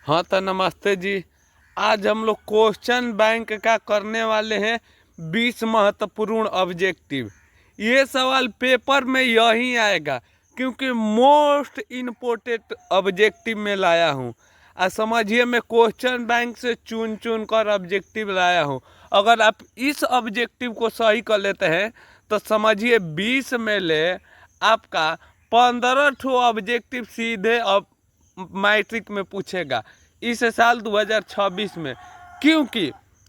हाँ तो नमस्ते जी। आज हम लोग क्वेश्चन बैंक का करने वाले हैं 20 महत्वपूर्ण ऑब्जेक्टिव। ये सवाल पेपर में यही आएगा क्योंकि मोस्ट इम्पोर्टेंट ऑब्जेक्टिव में लाया हूँ। समझिए मैं क्वेश्चन बैंक से चुन चुन कर ऑब्जेक्टिव लाया हूँ। अगर आप इस ऑब्जेक्टिव को सही कर लेते हैं तो समझिए 20 में ले आपका 15 ठो ऑब्जेक्टिव सीधे अब मैट्रिक में पूछेगा इस साल 2026 में, क्योंकि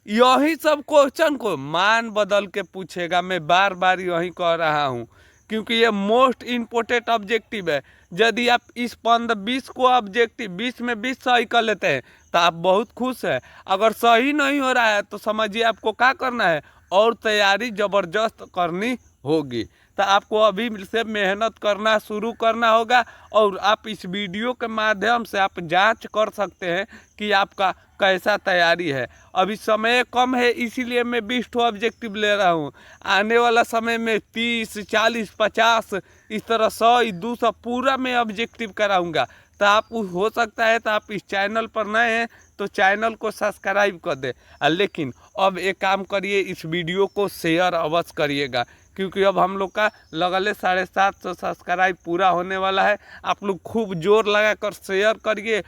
यही सब क्वेश्चन को मान बदल के पूछेगा। मैं बार बार यही कह रहा हूँ क्योंकि ये मोस्ट इम्पोर्टेंट ऑब्जेक्टिव है। यदि आप इस 15-20 को ऑब्जेक्टिव 20 में 20 सही कर लेते हैं तो आप बहुत खुश हैं। अगर सही नहीं हो रहा है तो समझिए आपको क्या करना है और तैयारी ज़बरदस्त करनी होगी। तो आपको अभी से मेहनत करना शुरू करना होगा और आप इस वीडियो के माध्यम से आप जांच कर सकते हैं कि आपका कैसा तैयारी है। अभी समय कम है इसीलिए मैं 20 ठो ऑब्जेक्टिव ले रहा हूँ। आने वाला समय में 30, 40, 50 इस तरह 100, 200 पूरा मैं ऑब्जेक्टिव कराऊंगा। तो आप हो सकता है तो आप इस चैनल पर नए हैं तो चैनल को सब्सक्राइब कर दे। लेकिन अब एक काम करिए, इस वीडियो को शेयर अवश्य करिएगा क्योंकि अब हम लोग का लगले 750 सब्सक्राइब पूरा होने वाला है। आप लोग खूब जोर लगा कर शेयर करिए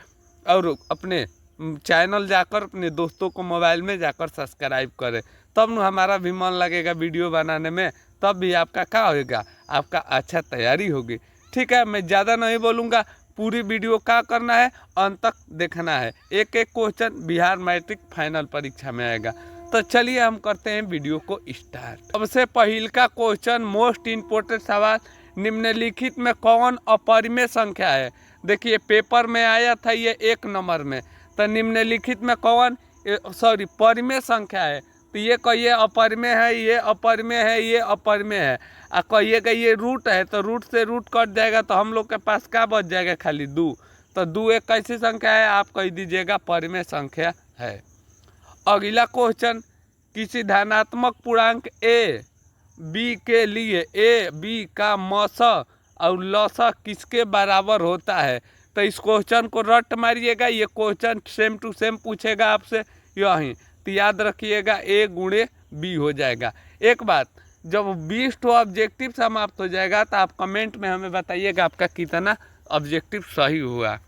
और अपने चैनल जाकर अपने दोस्तों को मोबाइल में जाकर सब्सक्राइब करें, तब न हमारा भी मन लगेगा वीडियो बनाने में, तब भी आपका क्या होगा, आपका अच्छा तैयारी होगी। ठीक है, मैं ज़्यादा नहीं बोलूँगा, पूरी वीडियो क्या करना है अंत तक देखना है। एक एक क्वेश्चन बिहार मैट्रिक फाइनल परीक्षा में आएगा। तो चलिए हम करते हैं वीडियो को स्टार्ट। सबसे पहले का क्वेश्चन मोस्ट इम्पोर्टेंट सवाल, निम्नलिखित में कौन अपरिमेय संख्या है। देखिए पेपर में आया था ये 1 नंबर में, तो निम्नलिखित में कौन परिमेय संख्या है। तो ये कहिए अपरिमेय है, ये अपरिमेय है, ये अपरिमेय है। कहिएगा ये रूट है तो रूट से रूट कट जाएगा तो हम लोग के पास क्या बच जाएगा, खाली 2। तो 2 एक कैसी संख्या है, आप कह दीजिएगा परिमेय संख्या है। अगला क्वेश्चन, किसी धनात्मक पूर्णांक ए बी के लिए ए बी का मस और लस किसके बराबर होता है। तो इस क्वेश्चन को रट मारिएगा, ये क्वेश्चन सेम टू सेम पूछेगा आपसे यहीं। तो याद रखिएगा ए गुणे बी हो जाएगा। एक बात, जब 20 ठो ऑब्जेक्टिव समाप्त हो जाएगा तो आप कमेंट में हमें बताइएगा आपका कितना ऑब्जेक्टिव सही हुआ।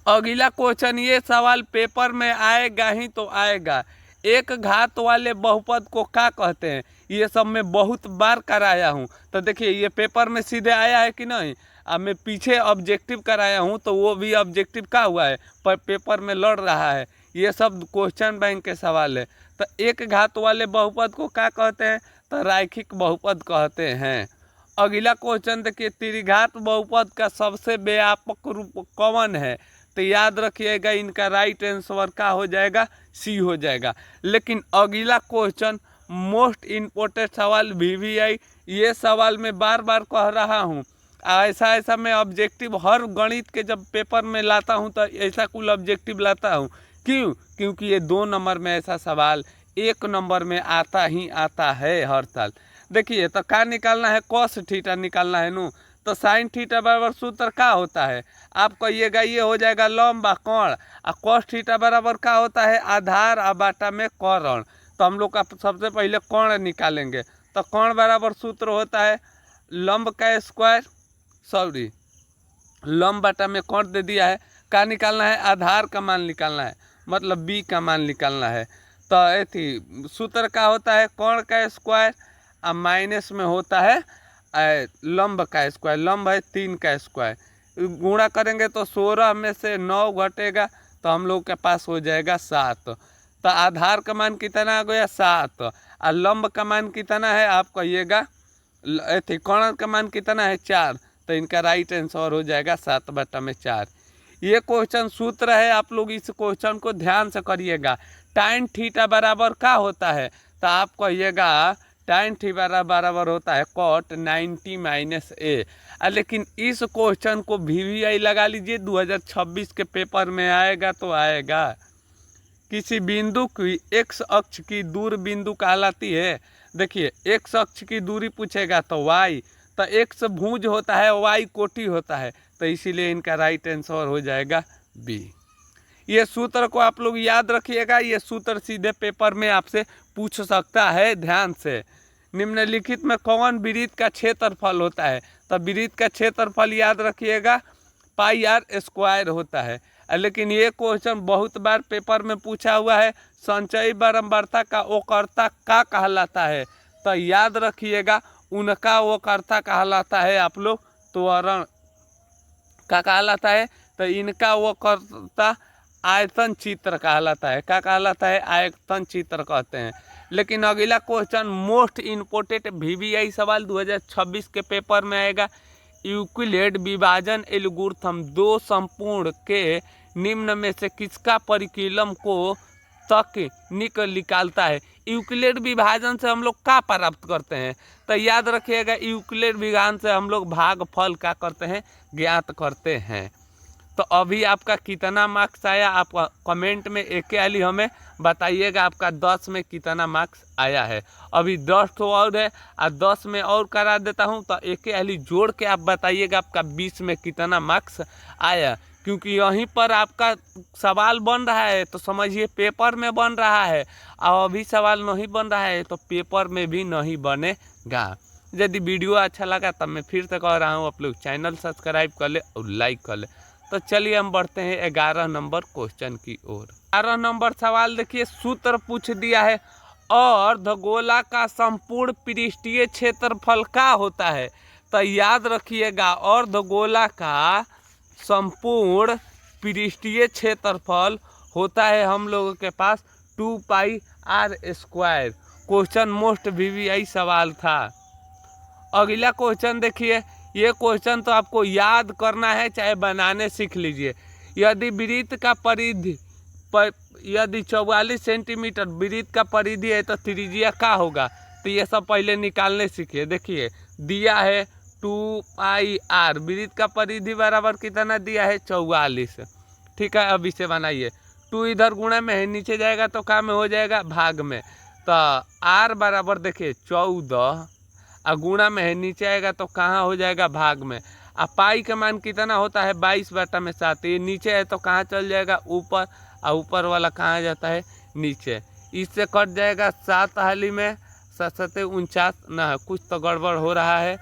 अगला क्वेश्चन, ये सवाल पेपर में आएगा ही तो आएगा, एक घात वाले बहुपद को क्या कहते हैं। ये सब मैं बहुत बार कराया हूँ। तो देखिए ये पेपर में सीधे आया है कि नहीं। अब मैं पीछे ऑब्जेक्टिव कराया हूँ तो वो भी ऑब्जेक्टिव का हुआ है पर पेपर में लड़ रहा है। ये सब क्वेश्चन बैंक के सवाल है। तो एक घात वाले बहुपद को क्या कहते हैं, तो रैखिक बहुपद कहते हैं। अगला क्वेश्चन देखिए, त्रिघात बहुपद का सबसे व्यापक रूप कौन है। तो याद रखिएगा इनका राइट आंसर क्या हो जाएगा, सी हो जाएगा। लेकिन अगला क्वेश्चन मोस्ट इम्पोर्टेंट सवाल वीवीआई, ये सवाल मैं बार बार कह रहा हूँ। ऐसा मैं ऑब्जेक्टिव हर गणित के जब पेपर में लाता हूँ तो ऐसा कुल ऑब्जेक्टिव लाता हूँ। क्यों, क्योंकि ये 2 नंबर में ऐसा सवाल 1 नंबर में आता ही आता है हर साल। देखिए तो क्या निकालना है, कॉस थीटा निकालना है नू। तो साइन थीटा बराबर सूत्र क्या होता है, आप कहिएगा ये हो जाएगा लंब व कोण। कॉस थीटा बराबर क्या होता है, आधार और बाटा में कोण। तो हम लोग का सबसे पहले कोण निकालेंगे। तो कोण बराबर सूत्र होता है लंब का स्क्वायर, लंब बाटा में कोण दे दिया है। क्या निकालना है, आधार का मान निकालना है, मतलब बी का मान निकालना है। तो थी सूत्र का होता है कोण का स्क्वायर और माइनस में होता है लंब का स्क्वायर। लंब है 3 का स्क्वायर, गुणा करेंगे तो 16 में से 9 घटेगा तो हम लोग के पास हो जाएगा 7। तो आधार का मान कितना आ गया 7 और लंब का मान कितना है आप कहिएगा, कोण का मान कितना है 4। तो इनका राइट आंसर हो जाएगा 7/4। ये क्वेश्चन सूत्र है, आप लोग इस क्वेश्चन को ध्यान से करिएगा। tan थीटा बराबर क्या होता है, तो आप कहिएगा tan थीटा बराबर होता है cot 90 - a। लेकिन इस क्वेश्चन को वीवीआई लगा लीजिए, 2026 के पेपर में आएगा तो आएगा। किसी बिंदु की x अक्ष की दूर बिंदु कहलाती है। देखिए x अक्ष की दूरी पूछेगा तो y, तो x भुज होता है y कोटि होता है, तो इसीलिए इनका राइट आंसर हो जाएगा बी। ये सूत्र को आप लोग याद रखिएगा, ये सूत्र सीधे पेपर में आपसे पूछ सकता है। ध्यान से, निम्नलिखित में कौन वृत्त का क्षेत्रफल होता है? तो वृत्त का क्षेत्रफल याद रखिएगा पाई आर स्क्वायर होता है। लेकिन ये क्वेश्चन बहुत बार पेपर में पूछा हुआ है, संचयी बारंबारता का वक्रता का कहलाता है? तो याद रखिएगा उनका वक्रता कहलाता है आप लोग त्वरण का कहलाता है। तो इनका वक्रता आयतन चित्र कहलाता है। क्या कहलाता है? आयतन चित्र कहते हैं। लेकिन अगला क्वेश्चन मोस्ट इम्पोर्टेंट VVI सवाल 2026 के पेपर में आएगा। यूक्लिड विभाजन एल्गोरिथम दो संपूर्ण के निम्न में से किसका परिकलन को तकनीक निकालता है? यूक्लिड विभाजन से हम लोग क्या प्राप्त करते हैं? तो याद रखिएगा यूक्लिड विभाजन से हम लोग भागफल क्या करते हैं? ज्ञात करते हैं। तो अभी आपका कितना मार्क्स आया? आप कमेंट में एक वाली हमें बताइएगा आपका 10 में कितना मार्क्स आया है। अभी 10 तो और है और 10 में और करा देता हूं, तो एक वाली जोड़ के आप बताइएगा आपका 20 में कितना मार्क्स आया। क्योंकि यहीं पर आपका सवाल बन रहा है तो समझिए पेपर में बन रहा है, और अभी सवाल नहीं बन रहा है तो पेपर में भी नहीं बनेगा। यदि वीडियो अच्छा लगा तब मैं फिर से कह रहा हूँ आप लोग चैनल सब्सक्राइब कर ले और लाइक कर ले। तो चलिए हम बढ़ते हैं 11 नंबर क्वेश्चन की ओर। 11 नंबर सवाल देखिए, सूत्र पूछ दिया है अर्धगोला का संपूर्ण पृष्ठीय क्षेत्रफल क्या होता है? तो याद रखिएगा अर्धगोला का संपूर्ण पृष्ठीय क्षेत्रफल होता है हम लोगों के पास 2πr²। क्वेश्चन मोस्ट VVI सवाल था। अगला क्वेश्चन देखिए, ये क्वेश्चन तो आपको याद करना है चाहे बनाने सीख लीजिए। यदि वृत्त का परिधि यदि 44 सेंटीमीटर वृत्त का परिधि है तो त्रिज्या क्या होगा? तो ये सब पहले निकालने सीखिए। देखिए दिया है 2πr, वृत्त का परिधि बराबर कितना दिया है? 44। ठीक है, अब इसे बनाइए। 2 इधर गुणा में है, नीचे जाएगा तो क्या में हो जाएगा? भाग में। तो r बराबर देखिए 14 और गुणा में है, नीचे आएगा तो कहाँ हो जाएगा? भाग में। अब पाई का मान कितना होता है? 22/7। ये नीचे है तो कहाँ चल जाएगा? ऊपर, और ऊपर वाला कहाँ जाता है? नीचे। इससे कट जाएगा 7 हाली में 7 49 ना, कुछ तो गड़बड़ हो रहा है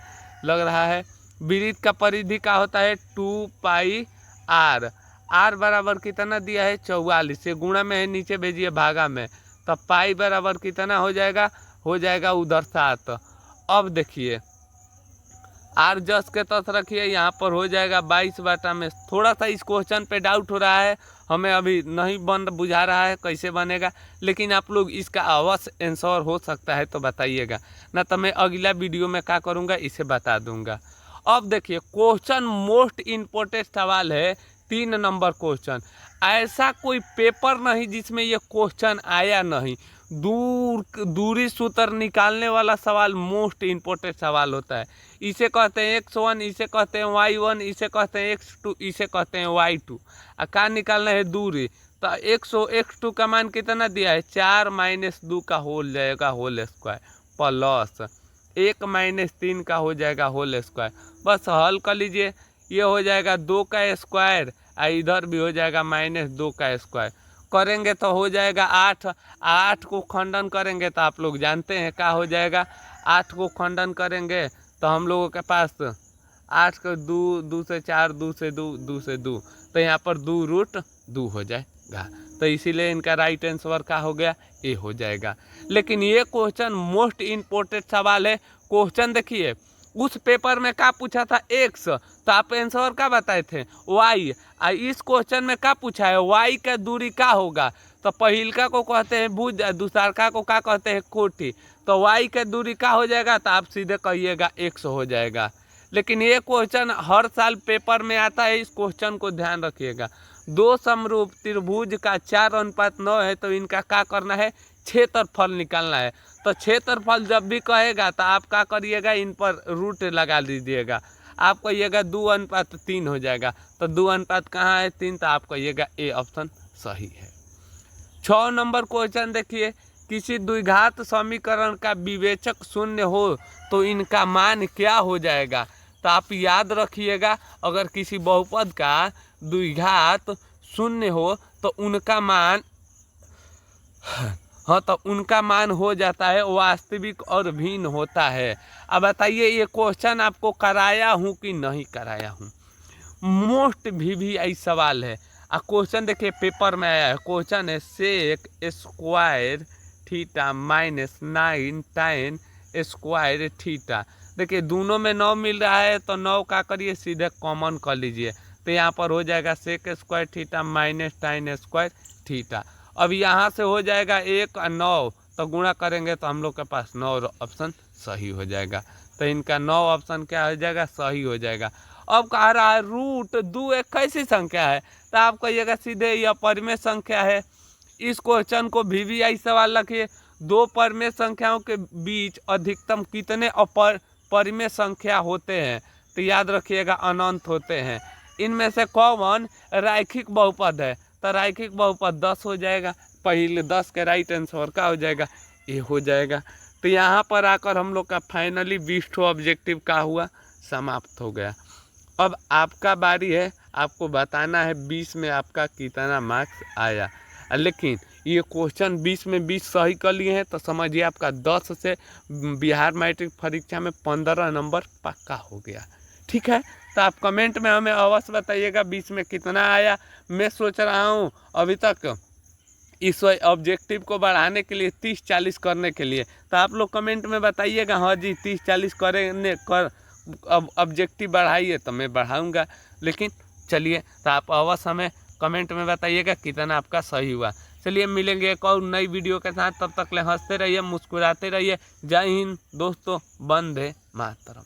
लग रहा है। वृत्त का परिधि का होता है 2πr। r बराबर कितना दिया है? 44। से गुणा में है, नीचे भेजिए भागा में। तो पाई बराबर कितना हो जाएगा? हो जाएगा उधर 7। अब देखिए आर जस के तहत रखिए, यहाँ पर हो जाएगा 22/में। थोड़ा सा इस क्वेश्चन पे डाउट हो रहा है, हमें अभी नहीं बन बुझा रहा है कैसे बनेगा, लेकिन आप लोग इसका अवश्य आंसर हो सकता है तो बताइएगा, ना तो मैं अगला वीडियो में क्या करूँगा इसे बता दूंगा। अब देखिए क्वेश्चन मोस्ट इम्पोर्टेंट सवाल है 3 नंबर क्वेश्चन। ऐसा कोई पेपर नहीं जिसमें ये क्वेश्चन आया नहीं। दूरी सूत्र निकालने वाला सवाल मोस्ट इम्पोर्टेंट सवाल होता है। इसे कहते हैं x1, इसे कहते हैं y1, इसे कहते हैं x2, इसे कहते हैं y2। क्या निकालना है? दूरी। तो x2 का मान कितना दिया है? 4 - 2 का होल जाएगा होल स्क्वायर प्लस 1 - 3 का हो जाएगा होल स्क्वायर। बस हल कर लीजिए, ये हो जाएगा 2 का स्क्वायर और इधर भी हो जाएगा -2 का स्क्वायर। करेंगे तो हो जाएगा 8। 8 को खंडन करेंगे तो आप लोग जानते हैं क्या हो जाएगा? 8 को खंडन करेंगे तो हम लोगों के पास 8 को 2 से 4, 2 से 2, 2 से 2, तो यहाँ पर 2√2 हो जाएगा। तो इसीलिए इनका राइट आंसर क्या हो गया? ए हो जाएगा। लेकिन ये क्वेश्चन मोस्ट इम्पोर्टेंट सवाल है। क्वेश्चन देखिए उस पेपर में क्या पूछा था? x, तो आप आंसर क्या बताए थे? y। इस क्वेश्चन में क्या पूछा है? y का दूरी क्या होगा? तो पहिलका को कहते हैं भुज, दूसरका को क्या कहते हैं? कोटि। तो y का दूरी क्या हो जाएगा? तो आप सीधे कहिएगा x हो जाएगा। लेकिन ये क्वेश्चन हर साल पेपर में आता है, इस क्वेश्चन को ध्यान रखिएगा। 2 समरूप त्रिभुज का 4:9 है तो इनका क्या करना है? क्षेत्रफल निकालना है। तो क्षेत्रफल जब भी कहेगा तो आप क्या करिएगा? इन पर रूट लगा दीजिएगा। आप कहिएगा 2:3 हो जाएगा। तो 2 कहाँ है? 3, तो आप कहिएगा ए ऑप्शन सही है। 6 नंबर क्वेश्चन देखिए, किसी द्विघात समीकरण का विवेचक शून्य हो तो इनका मान क्या हो जाएगा? तो आप याद रखिएगा अगर किसी बहुपद का द्विघात शून्य हो तो उनका मान, हाँ तो उनका मान हो जाता है वास्तविक और भिन्न होता है। अब बताइए ये क्वेश्चन आपको कराया हूँ कि नहीं कराया हूँ? मोस्ट VVI सवाल है। क्वेश्चन देखिए पेपर में आया है, क्वेश्चन है sec square theta minus 9 tan square theta. देखिए दोनों में 9 मिल रहा है तो 9 का करिए सीधे कॉमन कर लीजिए, तो यहाँ पर हो जाएगा sec square theta minus tan square theta. अब यहाँ से हो जाएगा 1 और 9 तो गुणा करेंगे तो हम लोग के पास 9 ऑप्शन सही हो जाएगा। तो इनका 9 ऑप्शन क्या हो जाएगा? सही हो जाएगा। अब कह रहा है रूट 2 एक कैसी संख्या है, तो आप कहिएगा सीधे यह परिमेय संख्या है। इस क्वेश्चन को VVI सवाल रखिए, दो परिमेय संख्याओं के बीच अधिकतम कितने परिमेय संख्या होते हैं? तो याद रखिएगा अनंत होते हैं। इनमें से कौन रैखिक बहुपद है? तो रैखिक बहुपद 10 हो जाएगा। पहले 10 के राइट आंसर क्या हो जाएगा? ये हो जाएगा। तो यहाँ पर आकर हम लोग का फाइनली 20 ऑब्जेक्टिव का हुआ समाप्त हो गया। अब आपका बारी है, आपको बताना है 20 में आपका कितना मार्क्स आया। लेकिन ये क्वेश्चन 20 में 20 सही कर लिए हैं तो समझिए आपका 10 से बिहार मैट्रिक परीक्षा में 15 नंबर पक्का हो गया। ठीक है, तो आप कमेंट में हमें अवश्य बताइएगा 20 में कितना आया। मैं सोच रहा हूँ अभी तक इस ऑब्जेक्टिव को बढ़ाने के लिए 30-40 करने के लिए, तो आप लोग कमेंट में बताइएगा हाँ जी 30-40 कर अब ऑब्जेक्टिव बढ़ाइए तो मैं बढ़ाऊंगा। लेकिन चलिए, तो आप अवश्य हमें कमेंट में बताइएगा कितना आपका सही हुआ। चलिए मिलेंगे एक और नई वीडियो के साथ, तब तक ले हंसते रहिए, मुस्कुराते रहिए। जय हिंद दोस्तों, वंदे मातरम।